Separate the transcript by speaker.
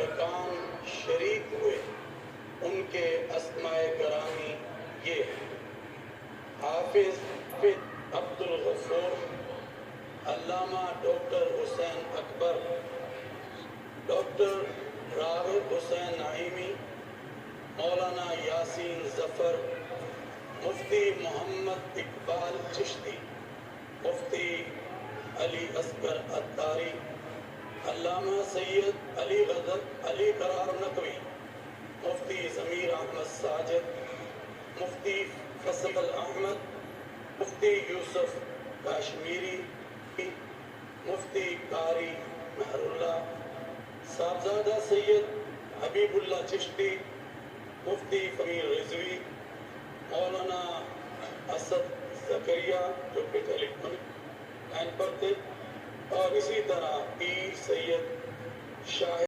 Speaker 1: ارکان شریک ہوئے ان کے اسماء گرامی یہ ہیں: حافظ عبد الغفور، علامہ ڈاکٹر حسین اکبر، ڈاکٹر راغب حسین نعیمی، مولانا یاسین ظفر، مفتی محمد اقبال چشتی، مفتی علی اصغر عطاری، علامہ سید علی قرار نقوی، مفتی ضمیر احمد ساجد، مفتی فضل احمد، مفتی یوسف کاشمیری، مفتی قاری مہر اللہ، صاحبزادہ سید حبیب اللہ چشتی، مفتی فمیر رضوی، مولانا اسد زکریا جو کہ ٹیلی فون پر تھے، اور اسی طرح پیر سید شاہد